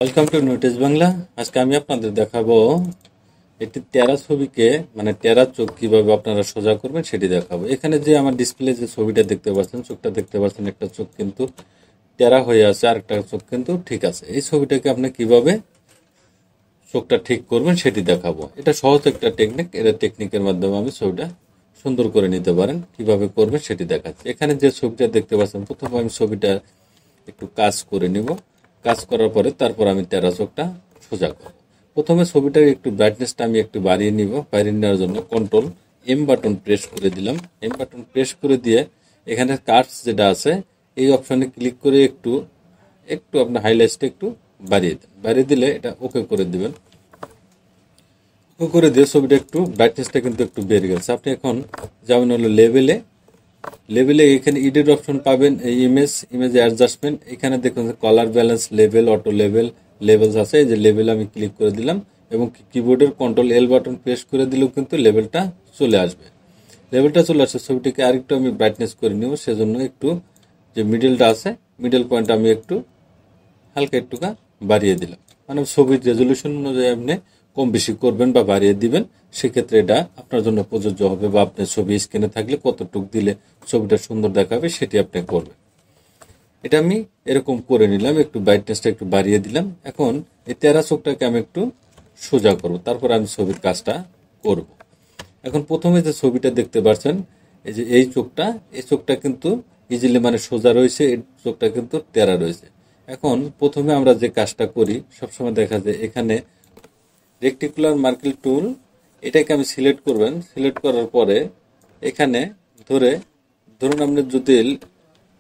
Welcome to notice Bangla. আজকে আমি আপনাদের দেখাবো একটি টেরা ছবিকে টেরা চোখ কিভাবে আপনারা সোজা করবেন সেটি দেখাবো। এখানে যে আমার ডিসপ্লে যে ছবিটা দেখতে পাচ্ছেন, চোখটা দেখতে পাচ্ছেন, একটা চোখ কিন্তু টেরা হয়ে আছে, আরেকটা চোখ কিন্তু ঠিক আছে। এই ছবিটাকে আপনি কিভাবে চোখটা ঠিক করবেন সেটি দেখাবো। এটা সহজ একটা টেকনিক। এটা টেকনিকের মাধ্যমে আমি ছবিটা সুন্দর করে নিতে পারেন। কিভাবে করবেন সেটি দেখাচ্ছি। এখানে যে ছবিটা দেখতে পাচ্ছেন, প্রথমে আমি ছবিটা একটু কাজ করে নিব। কাজ করার পরে তারপর আমি টেরা চোখটা সোজা করব। প্রথমে ছবিটার একটু ব্রাইটনেসটা আমি একটু বাড়িয়ে নিব। বাড়িয়ে নেওয়ার জন্য কন্ট্রোল এম বাটন প্রেস করে দিলাম। এম বাটন প্রেস করে দিয়ে এখানে কার্ভস যেটা আছে এই অপশনে ক্লিক করে একটু একটু আপনার হাইলাইটসটা একটু বাড়িয়ে দেন। বাড়িয়ে দিলে এটা ওকে করে দিবেন। ওকে করে দিয়ে ছবিটা একটু ব্রাইটনেসটা কিন্তু একটু বেড়ে গেছে। আপনি এখন যাবেন হলো লেভেলে। লেভেলে এখানে ইডিট অপশন পাবেন, এই ইমেজ অ্যাডজাস্টমেন্ট। এখানে দেখুন colour balance, level, auto level, levels আছে। এই যে লেভেল আমি ক্লিক করে দিলাম এবং কিবোর্ডের কন্ট্রোল এল বাটন প্রেস করে দিলেও কিন্তু লেভেলটা চলে আসবে। লেভেলটা চলে আসছে। ছবিটিকে আরেকটু আমি ব্রাইটনেস করে নিব। সেজন্য একটু যে মিডলটা আছে, মিডল পয়েন্ট আমি একটু হালকা একটুকা বাড়িয়ে দিলাম। মানে ছবির রেজলিউশন অনুযায়ী আপনি কম বেশি করবেন বা বাড়িয়ে দিবেন। সেক্ষেত্রে এটা আপনার জন্য প্রযোজ্য হবে, বা আপনার ছবি স্ক্রিনে থাকলে কতটুক দিলে ছবিটা সুন্দর দেখাবে সেটি আপনি করবেন। এটা আমি এরকম করে নিলাম, একটু ব্রাইটনেসটা একটু বাড়িয়ে দিলাম। এখন এই তেরা চোখটাকে আমি একটু সোজা করব, তারপর আমি ছবির কাজটা করব। এখন প্রথমে যে ছবিটা দেখতে পাচ্ছেন, এই যে এই চোখটা কিন্তু ইজিলি সোজা রয়েছে, এই চোখটা কিন্তু তেরা রয়েছে। এখন প্রথমে আমরা যে কাজটা করি, সবসময় দেখা যায় এখানে রেকটিকুলার মার্কেল টুল, এটাকে আমি সিলেক্ট করবেন। সিলেক্ট করার পরে এখানে ধরুন আপনি যদি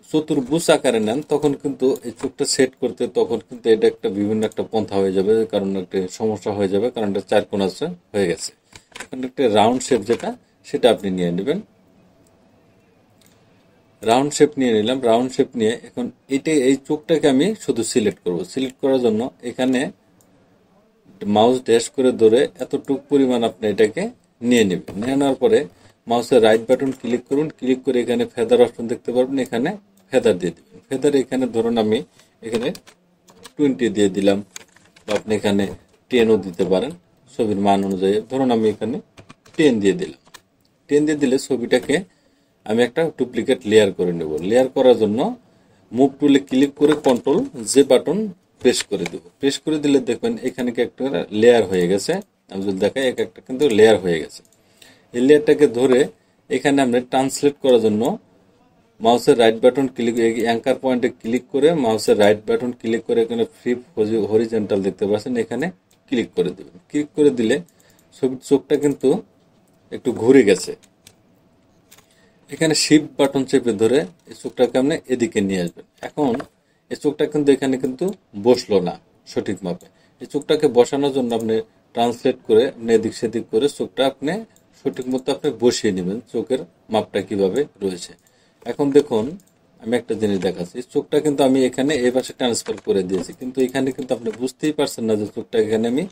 চতুর্ভুজ আকারে নেন, তখন কিন্তু এই চোখটা সেট করতে তখন কিন্তু এটা একটা বিভিন্ন একটা পন্থা হয়ে যাবে, কারণ একটা সমস্যা হয়ে যাবে, কারণ এটা চার কোণ আছে হয়ে গেছে। এখন একটা রাউন্ড শেপ যেটা, সেটা আপনি নিয়ে নেবেন। রাউন্ড শেপ নিয়ে নিলাম। রাউন্ড শেপ নিয়ে এখন এই চোখটাকে আমি শুধু সিলেক্ট করব। সিলেক্ট করার জন্য এখানে মাউস ড্যাশ করে ধরে এতটুক পরিমাণ আপনি এটাকে নিয়ে নেবেন। নিয়ে নেওয়ার পরে মাউসের রাইট বাটন ক্লিক করুন। ক্লিক করে এখানে ফেদার অপশন দেখতে পারবেন, এখানে ফেদার দিয়ে দেবেন। ফেদার এখানে ধরুন আমি এখানে 20 দিয়ে দিলাম, বা আপনি এখানে 10ও দিতে পারেন ছবির মান অনুযায়ী। ধরুন আমি এখানে 10 দিয়ে দিলাম। 10 দিয়ে দিলে ছবিটাকে আমি একটা ডুপ্লিকেট লেয়ার করে নেব। লেয়ার করার জন্য মুভ টুলে ক্লিক করে কন্ট্রোল জে বাটন প্রেস করে দেব। প্রেস করে দিলে দেখবেন এখানে কি একটা লেয়ার হয়ে গেছে। আমি যদি দেখাই, একটা কিন্তু লেয়ার হয়ে গেছে। এই লেয়ারটাকে ধরে এখানে আমরা ট্রান্সলেট করার জন্য মাউসের রাইট বাটন ক্লিক, অ্যাঙ্কার পয়েন্টে ক্লিক করে মাউসের রাইট বাটন ক্লিক করে এখানে ফ্লিপ হরিজন্টাল দেখতে পাচ্ছেন, এখানে ক্লিক করে দেবেন। ক্লিক করে দিলে ছবির চোখটা কিন্তু একটু ঘুরে গেছে। এখানে শিফট বাটন চেপে ধরে এই চোখটাকে আপনি এদিকে নিয়ে আসবেন। এখন এই চোখটা কিন্তু এখানে কিন্তু বসলো না সঠিক মাপে। এই চোখটাকে বসানোর জন্য আপনি ট্রান্সলেট করে আপনি এদিক সেদিক করে চোখটা আপনি সঠিক মতো আপনি বসিয়ে নেবেন, চোখের মাপটা কিভাবে রয়েছে। এখন দেখুন আমি একটা জিনিস দেখাচ্ছি। চোখটা কিন্তু আমি এখানে এই পাশে ট্রান্সফার করে দিয়েছি, কিন্তু এখানে কিন্তু আপনি বুঝতেই পারছেন না যে চোখটা এখানে আমি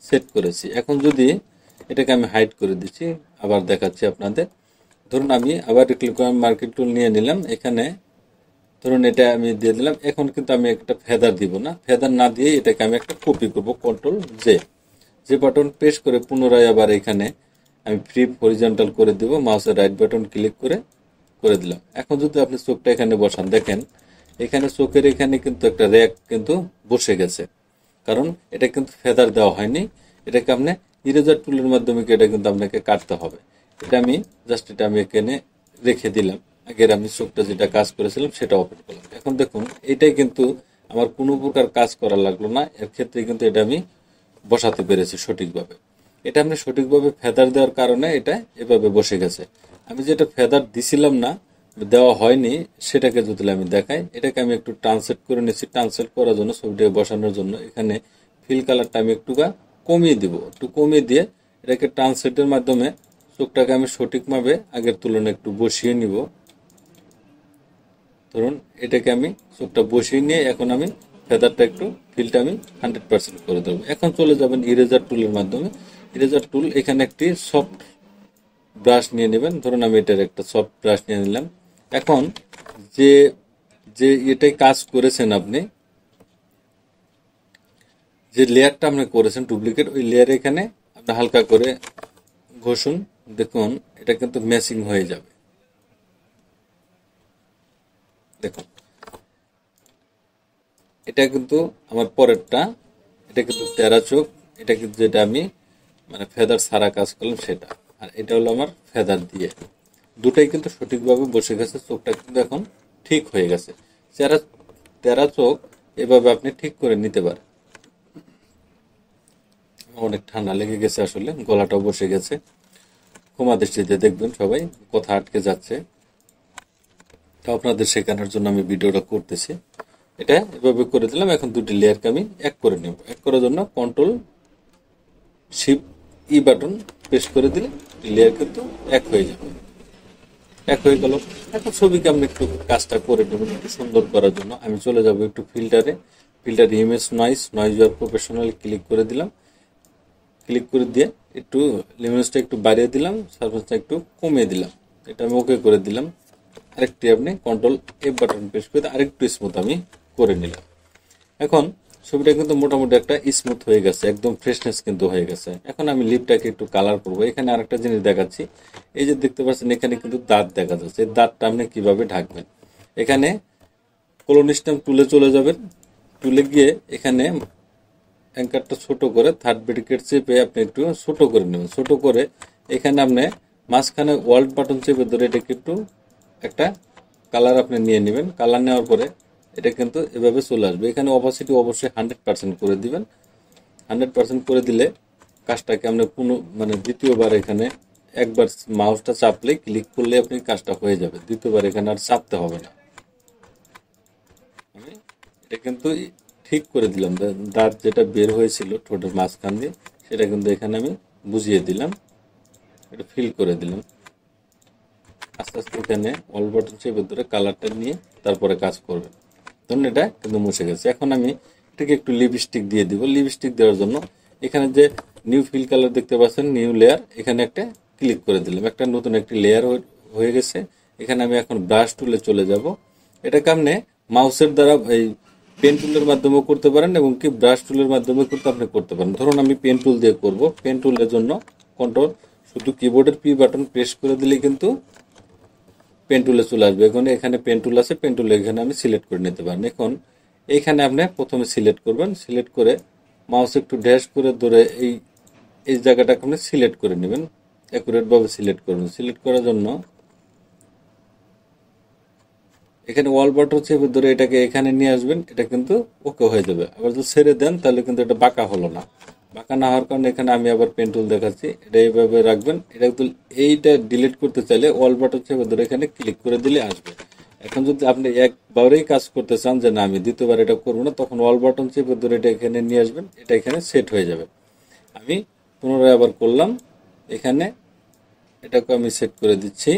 সেট করেছি। এখন যদি এটাকে আমি হাইড করে দিচ্ছি, আবার দেখাচ্ছি আপনাদের। ধরুন আমি আবার মার্কেট টুল নিয়ে নিলাম। এখানে ধরুন এটা আমি দিয়ে দিলাম। এখন কিন্তু আমি একটা ফেদার দিব না। ফেদার না দিয়ে এটাকে আমি একটা কপি করব। কন্ট্রোল যে বাটন প্রেস করে পুনরায় আবার এখানে আমি ফ্লিপ হরিজন্টাল করে দিব। মাউসের রাইট বাটন ক্লিক করে করে দিলাম। এখন যদি আপনি চোখটা এখানে বসান, দেখেন এখানে চোখের এখানে কিন্তু একটা র্যাক কিন্তু বসে গেছে, কারণ এটা কিন্তু ফেদার দেওয়া হয়নি। এটাকে আপনি ইরেজার টুলের মাধ্যমে এটা কিন্তু আপনাকে কাটতে হবে। এটা আমি এখানে রেখে দিলাম। আগের আমি চোখটা যেটা কাজ করেছিলাম সেটা ওপেন করলাম। এখন দেখুন এটাই কিন্তু আমার কোনো প্রকার কাজ করা লাগলো না। এর ক্ষেত্রে কিন্তু এটা আমি বসাতে পেরেছি সঠিকভাবে। এটা আপনি সঠিকভাবে ফেদার দেওয়ার কারণে এটা এভাবে বসে গেছে। আমি যেটা ফেদার দিছিলাম না, দেওয়া হয়নি, সেটাকে যদি আমি দেখাই, এটাকে আমি একটু ট্রান্সলেট করে নিচ্ছি। ট্রান্সলেট করার জন্য ছবিটাকে বসানোর জন্য এখানে ফিল কালারটা আমি একটুকা কমিয়ে দিব। একটু কমিয়ে দিয়ে এটাকে ট্রান্সলেটের মাধ্যমে চোখটাকে আমি সঠিকভাবে আগের তুলনায় একটু বসিয়ে নিব। ধরুন এটাকে আমি চোখটা বসিয়ে নিয়ে এখন আমি ফেদারটা একটু ফিলটা আমি 100% করে দেবো। এখন চলে যাবেন ইরেজার টুলের মাধ্যমে। ইরেজার টুল এখানে একটি সফট ব্রাশ নিয়ে নেবেন। ধরুন আমি এটার একটা সফট ব্রাশ নিয়ে নিলাম। এখন যে যে এটাই কাজ করেছেন আপনি, যে লেয়ারটা আপনি করেছেন ডুপ্লিকেট, ওই লেয়ারে এখানে আপনি হালকা করে ঘষুন। দেখুন এটা কিন্তু ম্যাচিং হয়ে যাবে। দেখুন এটা কিন্তু আমার পরেরটা, এটা কিন্তু তেরা চোখ, এটা কিন্তু যেটা আমি মানে ফেদার ছাড়া কাজ করলাম সেটা, আর এটা হলো আমার ফেদার দিয়ে। দুটাই কিন্তু সঠিকভাবে বসে গেছে, চোখটা কিন্তু এখন ঠিক হয়ে গেছে। তেরা তেরা চোখ এভাবে আপনি ঠিক করে নিতে পারেন। অনেক ঠান্ডা লেগে গেছে, আসলে গলাটাও বসে গেছে। ক্ষমা দৃষ্টিতে দেখবেন সবাই, কথা আটকে যাচ্ছে, তো আপনাদের শেখানোর জন্য আমি ভিডিওটা করতেছি। এটা এভাবে করে দিলাম। এখন দুটি লেয়ারকে আমি এক করে নেব। এক করার জন্য কন্ট্রোল শিফট ই বাটন প্রেস করে দিলে লেয়ার কিন্তু এক হয়ে যাবে। এক হয়ে গেল। এখন ছবিকে আপনি একটু কাজটা করে নেবেন একটু সুন্দর করার জন্য। আমি চলে যাব একটু ফিল্টারে, ফিল্টার ইমেজ নয়েজ আর প্রফেশনাল ক্লিক করে দিলাম। ক্লিক করে দিয়ে একটু লিমিনেসটা একটু বাড়িয়ে দিলাম, সারফেসটা একটু কমিয়ে দিলাম। এটা আমি ওকে করে দিলাম। আরেকটি আপনি কন্ট্রোল এফ বাটন প্রেস করে আরেকটু স্মুথ আমি করে নিলাম। এখন ছবিটা কিন্তু মোটামুটি একটা স্মুথ হয়ে গেছে, একদম ফ্রেশনেস কিন্তু হয়ে গেছে। এখন আমি লিপটাকে একটু কালার করব। এখানে আরেকটা জিনিস দেখাচ্ছি, এই যে দেখতে পাচ্ছেন এখানে কিন্তু দাঁত দেখা যাচ্ছে। এই দাঁতটা আপনি কিভাবে ঢাকবেন, এখানে কলোনিস্টাম টুলে চলে যাবেন। টুলে গিয়ে এখানে অ্যাঙ্কারটা ছোট করে থার্ড ব্রেকেট চেপে আপনি একটু ছোট করে নেবেন। ছোট করে এখানে আপনি মাঝখানে ওয়াল্ট বাটন চেপে ধরে এটাকে একটু একটা কালার আপনি নিয়ে নেবেন। কালার নেওয়ার পরে এটা কিন্তু এভাবে চলে আসবে। এখানে অপাসিটি অবশ্যই 100% করে দিবেন। 100% করে দিলে কাজটাকে আপনি মানে দ্বিতীয়বার এখানে একবার মাউসটা চাপলে ক্লিক করলে আপনি কাজটা হয়ে যাবে। দ্বিতীয়বার এখানে আর চাপতে হবে না। আমি এটা কিন্তু ঠিক করে দিলাম। দাঁত যেটা বের হয়েছিল ঠোঁটের মাঝখান দিয়ে সেটা কিন্তু এখানে আমি বুঝিয়ে দিলাম, এটা ফিল করে দিলাম। আস্তে আস্তে এখানে অল বাটন চেপে ধরে কালারটা নিয়ে তারপরে কাজ করবেন। ধরুন এটা কিন্তু মুছে গেছে। এখন আমি এটাকে একটু লিপস্টিক দিয়ে দিব। লিপস্টিক দেওয়ার জন্য এখানে যে নিউ ফিল কালার দেখতে পাচ্ছেন, নিউ লেয়ার, এখানে একটা ক্লিক করে দিলাম। একটা নতুন একটি লেয়ার হয়ে গেছে। এখানে আমি এখন ব্রাশ টুলে চলে যাব। এটাকে আপনি মাউসের দ্বারা এই পেন টুলের মাধ্যমেও করতে পারেন এবং কি ব্রাশ টুলের মাধ্যমে করতে আপনি করতে পারেন। ধরুন আমি পেন টুল দিয়ে করব। পেন টুলের জন্য কন্ট্রোল শুধু কিবোর্ডের পি বাটন প্রেস করে দিলে কিন্তু পেন টুলে চলে আসবে। এখন এখানে পেন টুল আছে, পেন টুল এখানে আমি সিলেক্ট করে নিতে পারেন। এখন এইখানে আপনি প্রথমে সিলেক্ট করবেন। সিলেক্ট করে মাউস একটু ড্যাশ করে ধরে এই এই জায়গাটাকে আপনি সিলেক্ট করে নেবেন, অ্যাকুরেট ভাবে সিলেক্ট করবেন। সিলেক্ট করার জন্য এখানে ওয়াল বাটন চেপে ধরে এটাকে এখানে নিয়ে আসবেন। এটা কিন্তু ওকে হয়ে যাবে। আবার যদি ছেড়ে দেন তাহলে কিন্তু এটা বাঁকা হলো না। বাঁকা না হওয়ার কারণে এখানে আমি আবার পেন টুল দেখাচ্ছি, এটা এইভাবে রাখবেন। এটা কিন্তু এইটা ডিলিট করতে চাইলে ওয়াল বাটন চেপে ধরে এখানে ক্লিক করে দিলে আসবে। এখন যদি আপনি একবারেই কাজ করতে চান যে না আমি দ্বিতীয়বার এটা করবো না, তখন ওয়াল বাটন চেপে ধরে এটা এখানে নিয়ে আসবেন। এটা এখানে সেট হয়ে যাবে। আমি পুনরায় আবার করলাম। এখানে এটাকে আমি সেট করে দিচ্ছি।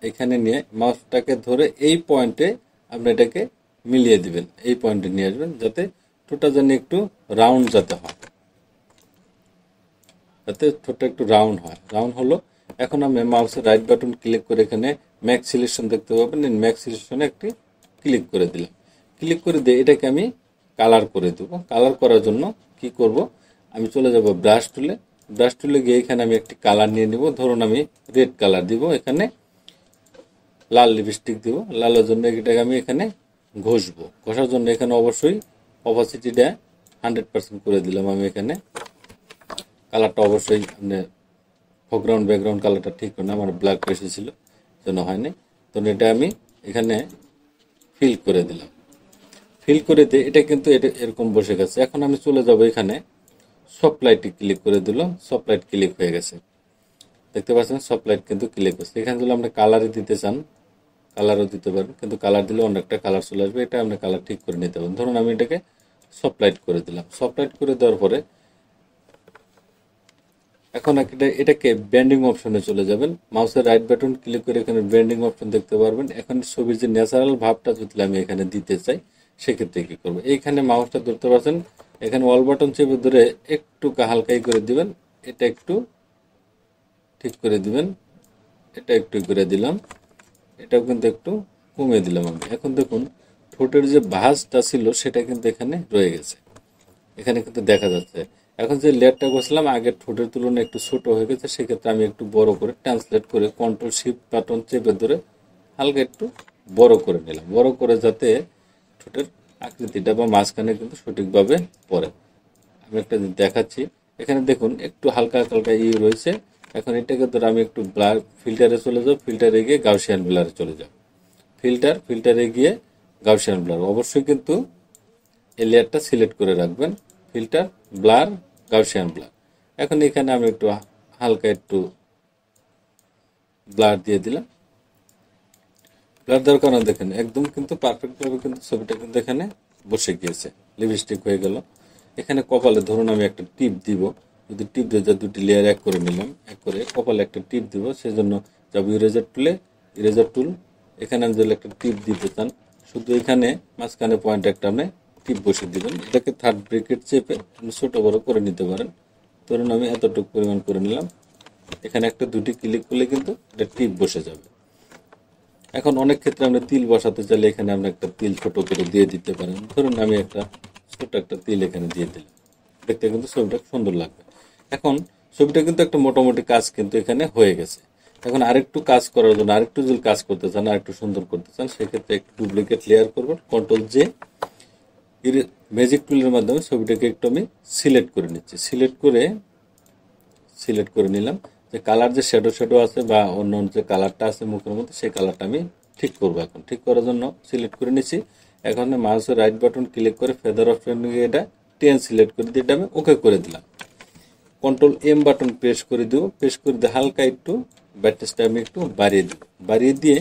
এখানে নিয়ে মাউসটাকে ধরে এই পয়েন্টে আপনি এটাকে মিলিয়ে দিবেন। এই পয়েন্টে নিয়ে আসবেন যাতে ঠোঁটটা যেন একটু রাউন্ড যাতে হয়, যাতে ঠোঁটটা একটু রাউন্ড হয়। রাউন্ড হলো। এখন আমি মাউসের রাইট বাটন ক্লিক করে এখানে ম্যাক্স সিলেকশন দেখতে পাবেন। ম্যাক্স সিলেকশনে একটি ক্লিক করে দিলাম। ক্লিক করে দিয়ে এটাকে আমি কালার করে দেব। কালার করার জন্য কি করব, আমি চলে যাব ব্রাশ টুলে। ব্রাশ টুলে গিয়ে এখানে আমি একটি কালার নিয়ে নিব। ধরুন আমি রেড কালার দিব। এখানে লাল লিপস্টিক দিব। লালের জন্য এটাকে আমি এখানে ঘষবো। ঘষার জন্য এখানে অবশ্যই অপাসিটিটা 100% করে দিলাম। আমি এখানে কালারটা অবশ্যই মানে ফোরগ্রাউন্ড ব্যাকগ্রাউন্ড কালারটা ঠিক না, আমার ব্ল্যাক বেশি ছিল জন্য হয়নি। তো এটা আমি এখানে ফিল করে দিলাম। ফিল করে দিয়ে এটা কিন্তু এটা এরকম বসে গেছে। এখন আমি চলে যাব এখানে সফট লাইটে ক্লিক করে দিলাম। সফট লাইট ক্লিক হয়ে গেছে, দেখতে পাচ্ছেন সফট লাইট কিন্তু ক্লিক হচ্ছে। এখানে যদি আপনি কালারে দিতে চান কালারও দিতে পারেন, কিন্তু কালার দিলে অনেকটা কালার চলে আসবে। এটা আপনি কালার ঠিক করে নিতে পারেন। ধরুন আমি এটাকে সফট লাইট করে দিলাম। সফট লাইট করে দেওয়ার পরে এখন এটাকে ব্যান্ডিং অপশনে চলে যাবেন। মাউসের রাইট বাটন ক্লিক করে এখানে ব্যান্ডিং অপশন দেখতে পারবেন। এখন ছবির যে ন্যাচারাল ভাবটা যদি আমি এখানে দিতে চাই সেক্ষেত্রে কি করবো, এইখানে মাউসটা ধরতে পারছেন। এখানে অল বাটন চেপে ধরে একটু হালকাই করে দিবেন। এটা একটু ঠিক করে দিবেন। এটা একটু করে দিলাম। এটাও কিন্তু একটু কমিয়ে দিলাম আমি। এখন দেখুন ঠোঁটের যে ভাঁজটা ছিল সেটা কিন্তু এখানে রয়ে গেছে। এখানে কিন্তু দেখা যাচ্ছে। এখন যে লেয়ারটা করছিলাম আগের ঠোঁটের তুলনায় একটু ছোট হয়ে গেছে, সেক্ষেত্রে আমি একটু বড় করে ট্রান্সলেট করে কন্ট্রোল শিফট বাটন চেপে ধরে হালকা একটু বড় করে নিলাম, বড় করে যাতে ঠোঁটের আকৃতিটা বা মাঝখানে কিন্তু সঠিকভাবে পড়ে। আমি একটা দেখাচ্ছি, এখানে দেখুন একটু হালকা হালকা রয়েছে। এখন এটাকে ধরে আমি একটু ব্লার ফিল্টারে চলে যাব, ফিল্টারে গিয়ে গাউসিয়ান ব্লারে চলে যাব। ফিল্টারে গিয়ে গাউসিয়ান ব্লার অবশ্যই কিন্তু এই লেয়ারটা সিলেক্ট করে রাখবেন, ফিল্টার, ব্লার, গাউসিয়ান ব্লার। এখন এখানে আমি একটু হালকা একটু ব্লার দিয়ে দিলাম। ব্লার দেওয়ার কারণে দেখেন একদম কিন্তু পারফেক্টভাবে কিন্তু ছবিটা কিন্তু এখানে বসে গিয়েছে, লিপস্টিক হয়ে গেল। এখানে কপালে ধরুন আমি একটা টিপ দিব, যদি টিপ দিয়ে যা দুটি লেয়ার এক করে নিলাম, এক করে কপালে একটা টিপ দিব, সেজন্য যাব ইরেজার টুল। এখানে আমি যদি একটা টিপ দিতে চান, শুধু এখানে মাঝখানে পয়েন্ট একটা আপনি টিপ বসে দিবেন। এটাকে থার্ড ব্রেকেট চেপে আপনি ছোট বড় করে নিতে পারেন। ধরুন আমি এতটুকু পরিমাণ করে নিলাম, এখানে একটা দুটি ক্লিক করলে কিন্তু এটা টিপ বসে যাবে। এখন অনেক ক্ষেত্রে আমরা তিল বসাতে চাইলে এখানে আপনি একটা তিল ছোট করে দিয়ে দিতে পারেন। ধরুন আমি একটা ছোট একটা তিল এখানে দিয়ে দিলাম, দেখতে কিন্তু ছবিটা সুন্দর লাগবে। এখন ছবিটা কিন্তু একটা মোটামুটি কাজ কিন্তু এখানে হয়ে গেছে। এখন আরেকটু কাজ করার জন্য, আরেকটু যদি কাজ করতে চান, আরেকটু সুন্দর করতে চান, সেক্ষেত্রে একটু ডুপ্লিকেট লেয়ার করবেন, কন্ট্রোল জে, ম্যাজিক টুলের মাধ্যমে ছবিটাকে একটু আমি সিলেক্ট করে নিচ্ছি। সিলেক্ট করে নিলাম, যে কালার যে শ্যাডো আছে বা অন্য যে কালারটা আছে মুখের মধ্যে, সেই কালারটা আমি ঠিক করবো। এখন ঠিক করার জন্য সিলেক্ট করে নিচ্ছি। এখন মাউসের রাইট বাটন ক্লিক করে ফেদার অপশন এটা 10 সিলেক্ট করে দিয়ে এটা আমি ওকে করে দিলাম। কন্ট্রোল এম বাটন প্রেস করে দেবো, প্রেস করে দিয়ে হালকা একটু ব্রাইটনেসটা আমি একটু বাড়িয়ে দেব। বাড়িয়ে দিয়ে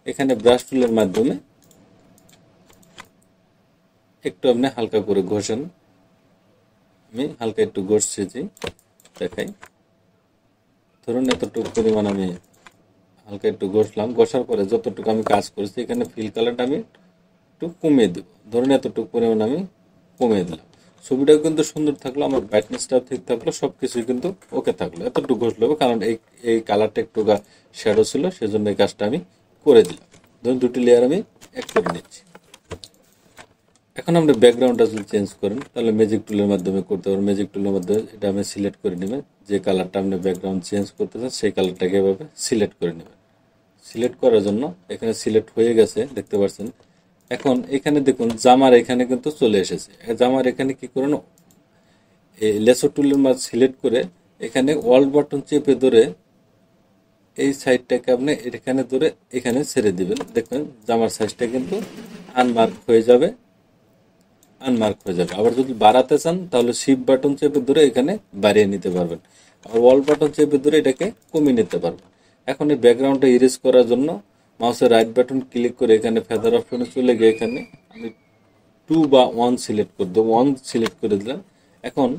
এখানে ব্রাশ টুলের মাধ্যমে একটু আপনি হালকা করে ঘষেন। আমি হালকা একটু ঘষছি, দেখাই। ধরুন এতটুকু পরিমাণ আমি হালকা একটু ঘষলাম, ঘষার পরে যতটুকু আমি কাজ করেছি এখানে ফিল কালারটা আমি একটু কমিয়ে দেব। ধরুন এতটুকু পরিমাণ আমি কমিয়ে দিলাম। ছবিটাও কিন্তু সুন্দর থাকলো, আমার ব্রাইটনেসটাও ঠিক থাকলো, সব কিছুই কিন্তু ওকে থাকলো। এতটুকু ঘষলে হবে, কারণ এই কালারটা একটু শ্যাডো ছিল, সেজন্য এই কাজটা আমি করে দিলাম। ধরুন দুটি লেয়ার আমি এক করে নিচ্ছি। এখন আমরা ব্যাকগ্রাউন্ডটা যদি চেঞ্জ করেন, তাহলে ম্যাজিক টুলের মাধ্যমে করতে পারেন। ম্যাজিক টুলের মাধ্যমে এটা আমি সিলেক্ট করে নেবেন, যে কালারটা আপনি ব্যাকগ্রাউন্ড চেঞ্জ করতে চান সেই কালারটাকে এভাবে সিলেক্ট করে নেবেন। সিলেক্ট করার জন্য এখানে সিলেক্ট হয়ে গেছে, দেখতে পাচ্ছেন। এখন এখানে দেখুন জামার এখানে কিন্তু চলে এসেছে। জামার এখানে কি করুন, এই লেসো টুলের মাঝে সিলেক্ট করে এখানে অল বাটন চেপে ধরে এই সাইডটাকে আপনি এখানে ধরে এখানে ছেড়ে দিবেন। দেখবেন জামার সাইজটা কিন্তু আনমার্ক হয়ে যাবে। আবার যদি বাড়াতে চান তাহলে শিফট বাটন চেপে ধরে এখানে বাড়িয়ে নিতে পারবেন, আর অল বাটন চেপে ধরে এটাকে কমিয়ে নিতে পারবেন। এখন এই ব্যাকগ্রাউন্ডটা ইরেজ করার জন্য মাউসের রাইট বাটন ক্লিক করে এখানে ফেদার অপশনে চলে গিয়ে এখানে আমি 2 বা 1 সিলেক্ট করে দেবো। 1 সিলেক্ট করে দিলাম। এখন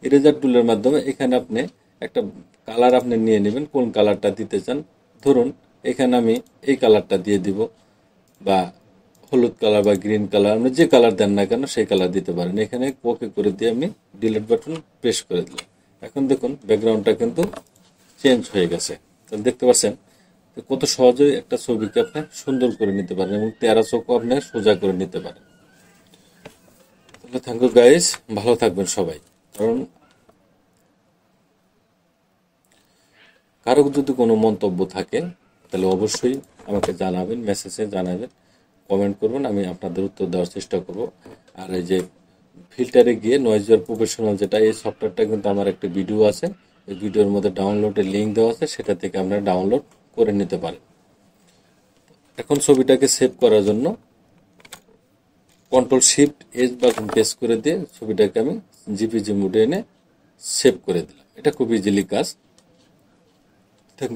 ইরেজার টুলের মাধ্যমে এখানে আপনি একটা কালার আপনি নিয়ে নেবেন, কোন কালারটা দিতে চান। ধরুন এখানে আমি এই কালারটা দিয়ে দিব, বা হলুদ কালার বা গ্রিন কালার, আপনি যে কালার দেন না কেন সেই কালার দিতে পারেন। এখানে ওকে করে দিয়ে আমি ডিলিট বাটন প্রেস করে দিলাম। এখন দেখুন ব্যাকগ্রাউন্ডটা কিন্তু চেঞ্জ হয়ে গেছে। তাহলে দেখতে পাচ্ছেন কত সহজেই একটা ছবিকে আপনি সুন্দর করে নিতে পারেন এবং 13 চোখও আপনি সোজা করে নিতে পারেন। তাহলে থ্যাংক ইউ গাইস, ভালো থাকবেন সবাই। কারণ কারো যদি কোনো মন্তব্য থাকে তাহলে অবশ্যই আমাকে জানাবেন, মেসেজে জানাবেন, কমেন্ট করবেন, আমি আপনাদের উত্তর দেওয়ার চেষ্টা করব। আর এই যে ফিল্টারে গিয়ে নয়েজার প্রফেশনাল যেটা, এই সফটওয়্যারটা কিন্তু আমার একটা ভিডিও আছে, এই ভিডিওর মধ্যে ডাউনলোডের লিঙ্ক দেওয়া আছে, সেটা থেকে আপনারা ডাউনলোড করে নিতে পারেন। এখন ছবিটাকে সেভ করার জন্য control shift S button press করে দিয়ে ছবিটাকে আমি জিপিজি মোডে এনে সেভ করে দিলাম। এটা খুব ইজিলি কাজ।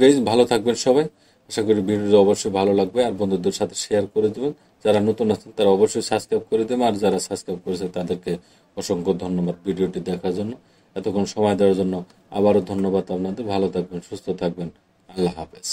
গাইজ ভালো থাকবেন সবাই। আশা করি ভিডিওটা অবশ্যই ভালো লাগবে, আর বন্ধুদের সাথে শেয়ার করে দেবেন। যারা নতুন আছেন তারা অবশ্যই সাবস্ক্রাইব করে দেবেন, আর যারা সাবস্ক্রাইব করেছে তাদেরকে অসংখ্য ধন্যবাদ ভিডিওটি দেখার জন্য, এতক্ষণ সময় দেওয়ার জন্য। আবারও ধন্যবাদ আপনাদের। ভালো থাকবেন, সুস্থ থাকবেন। আল্লাহ হাফেজ।